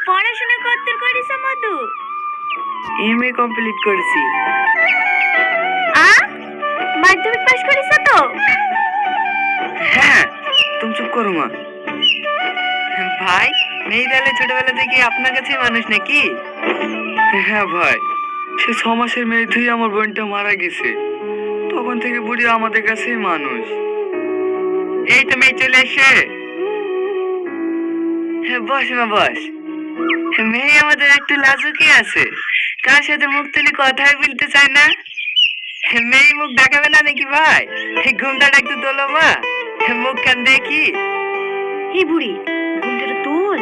পড়াশোনা কত করিস মধু? এমএ কমপ্লিট করেছি। মাধ্যমিক পাস করিস তো? হ্যাঁ, তুমি চুপ করো মা। ভাই, মেয়ে তাহলে ছোটবেলা থেকে আপনার কাছেই মানুষ নাকি? হ্যাঁ ভাই, সে 6 মাসের মেয়ে তুই আমার বোনটা মারা গেছে, তখন থেকে বুড়ি আমাদের কাছেই মানুষ। এই তো মেয়ে চলে এসে। হ্যাঁ বস মা বস। মেয়ে আমাদের একটু লাজুকি আছে, কার সাথে মুখ তুলি কথাই বলতে চায় না। মেয়ে মুখ দেখাবে না নাকি ভাই? ঘুমটাটা একটু তোলো মা, মুখ কান দেখি। হে বুড়ি, ঘুমটা তোল।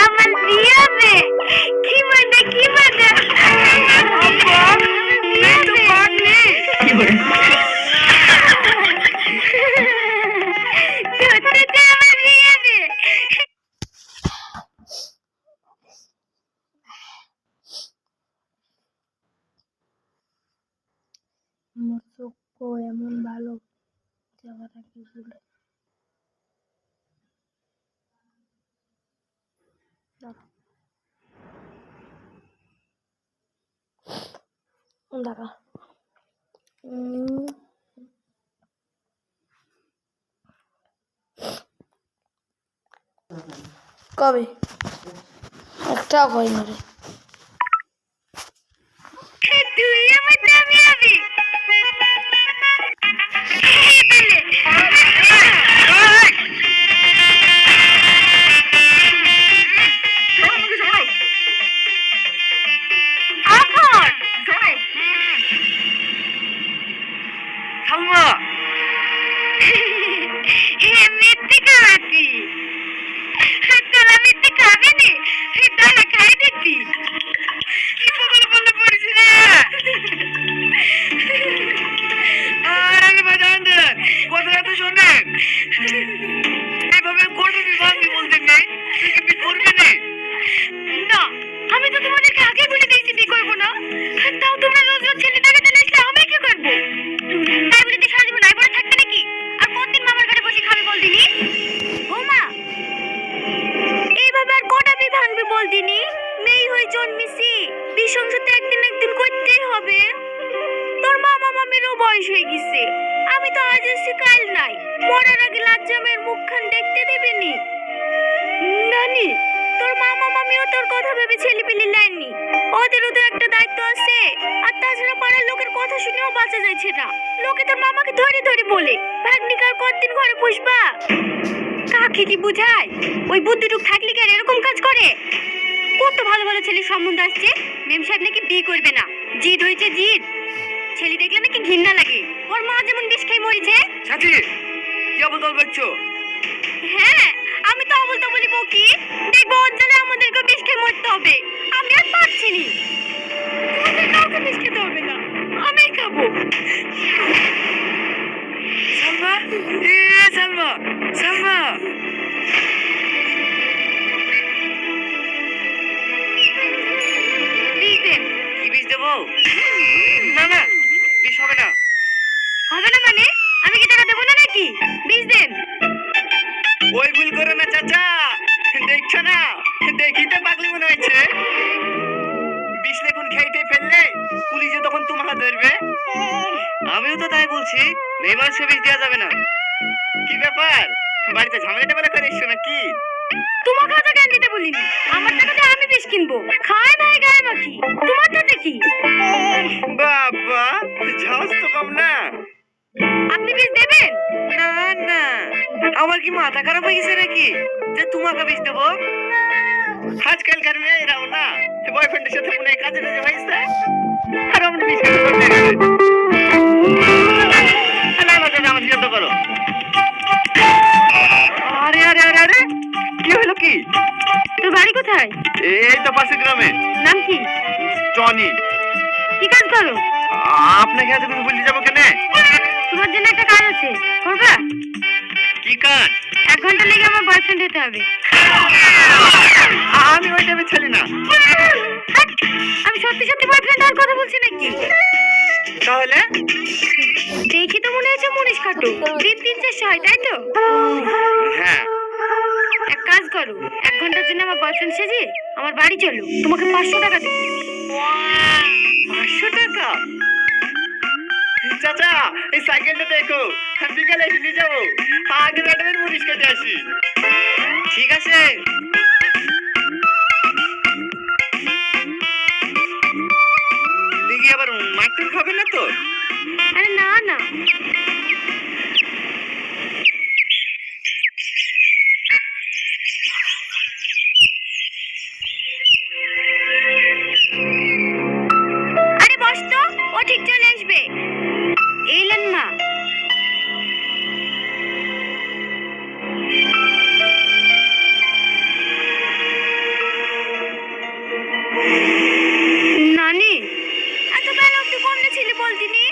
আমার বিয়ে হবে। কি মজা কি মজা। আমার চক্ষু এমন ভালো জায়গাটা কি বলে দাঁড়া কবে একটা হয় না রে। তুই আমার দামি হবে। আমি তো তোমাদেরকে আগে বলে দিয়েছি বিয়ে করবো না, তাও তোমরা রোজ রোজ ছেলে দেখাতে আসলে আমি কি করবো? তাই বলে তুই সারা জীবন নাই পড়ে থাকবে নাকি? আর কতদিন মামার ঘরে বসে খাবি বলদিনি? বৌমা, এইভাবে আর কটা বিয়ে ভাঙবি বলদিনি? মেয়ে হয়ে জন্মেছি, বিয়ে সংসার তো একদিন একদিন করতেই হবে। তোর মামা মামিরও বয়স হয়ে গেছে, আমি তো আজ এসে কাল নাই। মরার আগে লাজ্জামের মুখখান দেখতে দেবেনি। নানি, তোর মামা মামিও তোর কথা ভেবে ছেলে পেলে লাইনি, ওদেরও তো একটা দায়িত্ব আছে। আর তাছাড়া পাড়ার লোকের কথা শুনেও বাঁচা যাচ্ছে না। লোকে তোর মামাকে ধরে ধরে বলে ভাগ্নিকার কতদিন ঘরে পুষবা। কাকে কি বুঝায়? ওই বুদ্ধিটুক থাকলে কি আর এরকম কাজ করে? কত ভালো ভালো ছেলের সম্বন্ধ আসছে, মেম সাহেব নাকি বিয়ে করবে না। জিদ হয়েছে জিদ, ছেলে দেখলে নাকি ঘৃণা লাগে। ওর মা যেমন বিষ খেয়ে মরেছে। সাথী, কি অবদল করছো? হ্যাঁ, আমি তো অবল তো বলি বকি, দেখবো ওর জন্য আমাদেরকে বিষ খেয়ে মরতে হবে। আমি আর পারছি নি। তোমাদের কাউকে বিষ খেতে হবে না, আমি খাবো। সালমা, সালমা, সালমা। বিষ দেন। কি বিষ দেবো? না না, বিষ হবে না। হবে না মানে? আমি কি টাকা দেবো না নাকি? বিষ দেন। ওই ভুল করো না চাচা, দেখছো না দেখিতে পাগলি মনে হয়েছে। বিষ লেখুন খেয়েটে ফেললে পুলিশে তখন তোমাকে ধরবে। আমিও তো তাই বলছি, এবার সে বিষ দেওয়া যাবে না। কি ব্যাপার, বাড়িতে ঝামেলা টামেলা করে এসছো নাকি? তোমাকে তো জ্ঞান দিতে বলিনি, আমার টাকা দিয়ে আমি বিষ কিনবো। খায় নাই গায়ে মাখি, তোমার টাকা কি? বাবা, ঝাঁজ তো কম না। আপনি বিষ দেবেন? না না, আমার কি মাথা খারাপ হয়ে গেছে নাকি যে তোমাকে বিষ দেবো? আজকালকার মেয়েরাও না বয়ফ্রেন্ডের সাথে মনে হয় কাজে কাজে হয়েছে, আর আমরা বিষ খেতে করতে গেছে। না না দাদা, আমার বিরক্ত করো। আরে আরে আরে আরে, কি হলো কি? তোর বাড়ি কোথায়? এই তো পাশের গ্রামে। নাম কি? টনি। কি কাজ করো? আপনাকে এত কিছু বলতে যাবো কেন? তোমার জন্য একটা কাজ আছে, করবা? কি কাজ? 1 ঘন্টা লেগে আমার বয়ফ্রেন্ড হতে হবে। আমি ওই টাইপের ছেলে না। আমি সত্যি সত্যি বয়ফ্রেন্ড আর কথা বলছি নাকি? তাহলে দেখি তো মনে হচ্ছে মনীষ খাটু, দিন 3-400 হয়, তাই তো? হ্যাঁ। এক কাজ করো, 1 ঘন্টার জন্য আমার বয়ফ্রেন্ড সেজে আমার বাড়ি চলো, তোমাকে 500 টাকা দেবো। 500 টাকা? চাচা এই সাইকেলটা দেখো, বিকালে এসে নিয়ে যাবো। আগে ম্যাডামের মুড়িশ কেটে আসি। ঠিক আছে। দেখি আবার মাইক্রোন খাবে না তো? আরে না না, আরে বস তো, ও ঠিক চলে আসবে। এলেন মা। নানি, এত বেলা অব্দি কোনে ছিলে বলতিনি?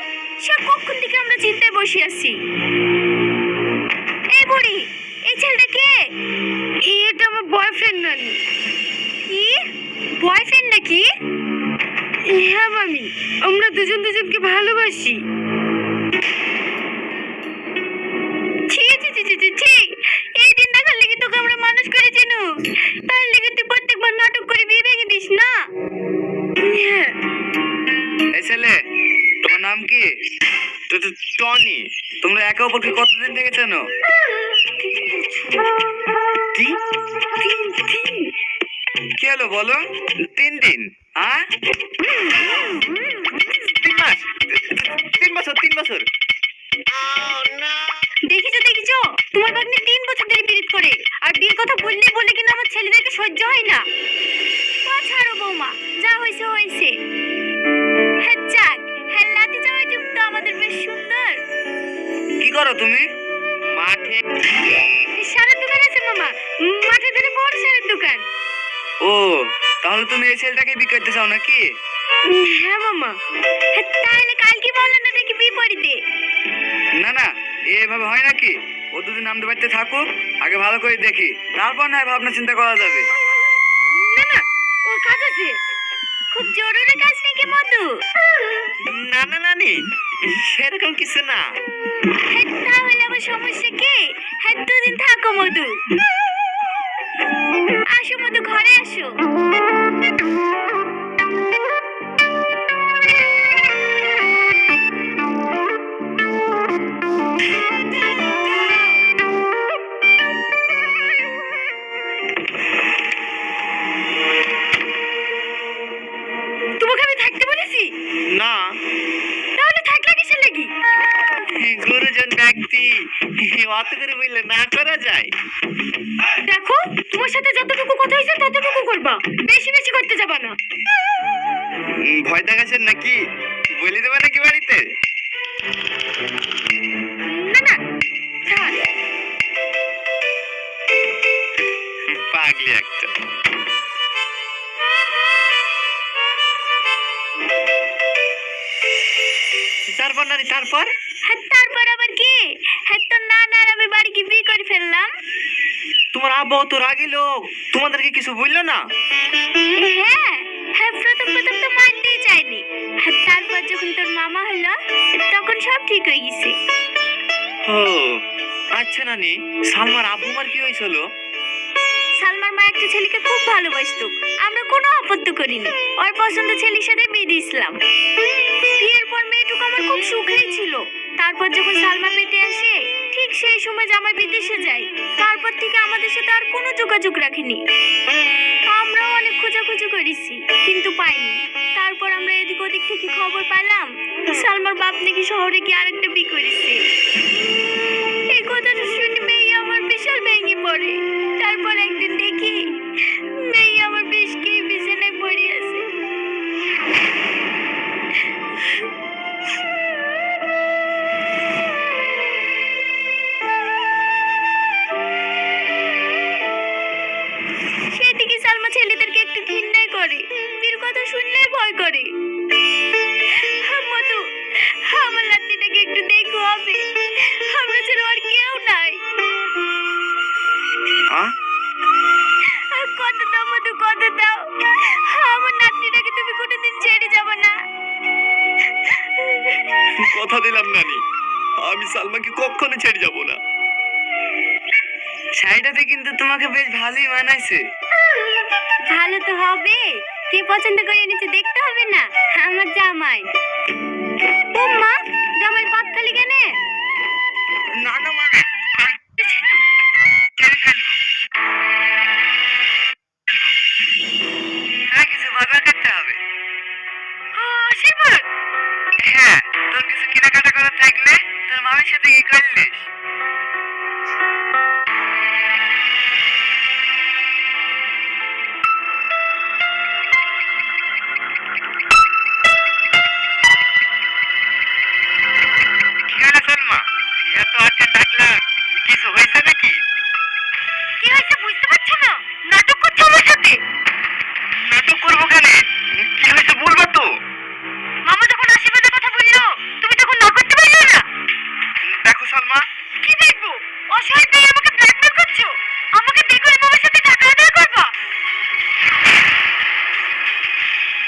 সে কখন থেকে আমরা চিন্তায় বসে আছি। এই বুড়ি, এই ছেলেটা কে? এটা আমার বয়ফ্রেন্ড নানি। কি বয়ফ্রেন্ড নাকি? হ্যাঁ মামি, আমরা দুজন দুজনকে ভালোবাসি। ছি ছি ছি ছি ছি ছি, এই দিন দেখার লেগে তোকে আমরা মানুষ করেছি নু, তার লেগে তুই প্রত্যেকবার নাটক করে বিয়ে ভেঙে দিস না। হ্যাঁ। এই ছেলে, তোমার নাম কি? টনি। তোমরা একে অপরকে কতদিন থেকে চেনো? কি কি হলো বলো? 3 দিন? হ্যাঁ, 3 মাস? 3 বছর? 3 বছর? দেখিছো দেখিছো, তোমার ভাগ্নে 3 বছর ধরে পীড়িত করে, আর বিয়ের কথা বললে বলে কিনা আমার ছেলেদেরকে সহ্য হয় না। তা ছাড়ো বৌমা, যা হয়েছে হয়েছে। হ্যাঁ যাক, হ্যাঁ লাতি যাওয়ার যুগ তো আমাদের বেশ সুন্দর। কি করো তুমি? মাঠে? সারের দোকান আছে মামা, মাঠে ধরে বড় সারের দোকান। ও, তাহলে তুমি এই ছেলেটাকে বিয়ে করতে চাও নাকি? হ্যাঁ মামা। হ্যাঁ, তাহলে কালকে বললেন না দেখি বিপরীতে। না না, এভাবে হয় নাকি? ও দুদিন আমাদের বাড়িতে থাকুক, আগে ভালো করে দেখি, তারপর না হয় ভাবনা চিন্তা করা যাবে। না না, ওর কাজ আছে, খুব জরুরি কাজ নাকি মধু? না না নানি, সেরকম কিছু না। হ্যাঁ তাহলে আবার সমস্যা কি? হ্যাঁ 2 দিন থাকো মধু। আসো মধু, ঘরে আসো। তোমাকে আমি থাকতে বলেছি? না, তাহলে থাকলা কিসের লাগি? গুরুজন ব্যক্তি, অত করে বললে না করা যায়? দেখো, তোমার সাথে যতটুকু কথা হয়েছে ততটুকু করবা, বেশি বেশি করতে যাবা না। ভয় দেখাচ্ছেন নাকি? বলে দেবে নাকি বাড়িতে? না না, থাক। পাগলি একটা। তারপর নানি, তারপর? হ্যাঁ তারপর আবার কি? হ্যাঁ তোর নানা আর আমি বাড়ি গিয়ে বিয়ে করে ফেললাম। তোমার আব্বা তো রাগী লোক, তোমাদেরকে কিছু বললো না? হ্যাঁ হ্যাঁ, প্রথম প্রথম তো মানতেই চাইনি, হ্যাঁ তারপর যখন তোর মামা হলো তখন সব ঠিক হয়ে গেছে। ও আচ্ছা নানি, সালমার আব্বু মার কি হয়েছিল? সালমার মা একটা ছেলেকে খুব ভালোবাসতো, আমরা কোনো আপত্তি করিনি, ওর পছন্দ ছেলের সাথে বিয়ে দিয়েছিলাম। বিয়ের পর মেয়েটুকু আমার খুব সুখেই ছিল। তারপর যখন সালমা পেটে আসে, ঠিক সেই সময় জামাই বিদেশে যায়। তারপর থেকে আমাদের সাথে আর কোনো যোগাযোগ রাখেনি। আমরাও অনেক খোঁজাখুঁজি করেছি, কিন্তু পাইনি। তারপর আমরা এদিক ওদিক থেকে খবর পেলাম সালমার বাপ নাকি শহরে গিয়ে আরেকটা বিয়ে করেছে। এই কথাটা শুনে মেয়ে আমার বিশাল ভেঙে পড়ে। তারপর একদিন দেখি মেয়ে আমার বেশ খেয়ে বিছানায় পড়ে আছে। সেদিকে সালমা ছেলেদেরকে একটু ঘৃণাই করে, বীর কথা শুনলেই ভয় করে। মধু, আমার নাতনিটাকে একটু দেখো হবে, আমরা ছাড়া আর কেউ নাই। কত দাও মধু, কত দাও, আমার নাতনিটাকে তুমি কোনোদিন ছেড়ে যাবে না। কথা দিলাম নানি, আমি সালমাকে কখনো ছেড়ে যাব না। শাড়িটাতে কিন্তু তোমাকে বেশ ভালোই মানাইছে। ভালো তো হবে, কে পছন্দ করে এনেছে দেখতে হবে না? আমার জামাই। ও মা, জামাই পাত খালি কেন? না না মা, কেড়ে ফেলবো। হ্যাঁ, কিছু বাজার করতে হবে। আশীর্বাদ। হ্যাঁ, তোর কিছু কেনাকাটা করার থাকলে তোর মামির সাথে কি করলিস? কি হলো সালমা, এত আর্জেন্ট ডাকলাম, কিছু হয়েছে নাকি? কি হয়েছে বুঝতে পারছো না? নাটক করছো আমার সাথে। নাটক করবো কেন? কি হয়েছে বলবা তো? মামা যখন আশীর্বাদের কথা বললো, তুমি তখন না করতে পারলে না? দেখো সালমা, কি দেখবো? অসহায় পেয়ে আমাকে ব্ল্যাকমেল করছো? আমাকে দেখো এই মামার সাথে টাকা আদায় করবা?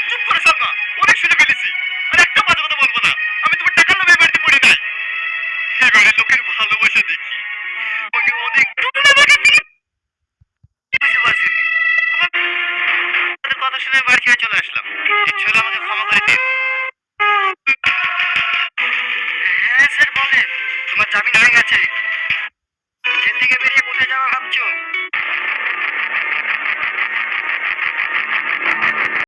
চুপ করে সালমা, অনেক শুনে ফেলেছি। আর একটা বাজে কথা বলবো না। আমি তোমার টাকার লোভে এ বাড়িতে পড়ি নাই। এই বাড়ির লোকের ভালোবাসা দেখি আমাকে অনেক তুমি আমার কাছ থেকে বুঝতে পারছিনি। কথা শুনে বাড়ি ছেড়ে চলে আসলাম। এই ছেলে আমাকে ক্ষমা করে দিন। হ্যাঁ স্যার বলেন। তোমার জামিন হয়ে গেছে। জেল থেকে বেরিয়ে কোথায় যাওয়া ভাবছো?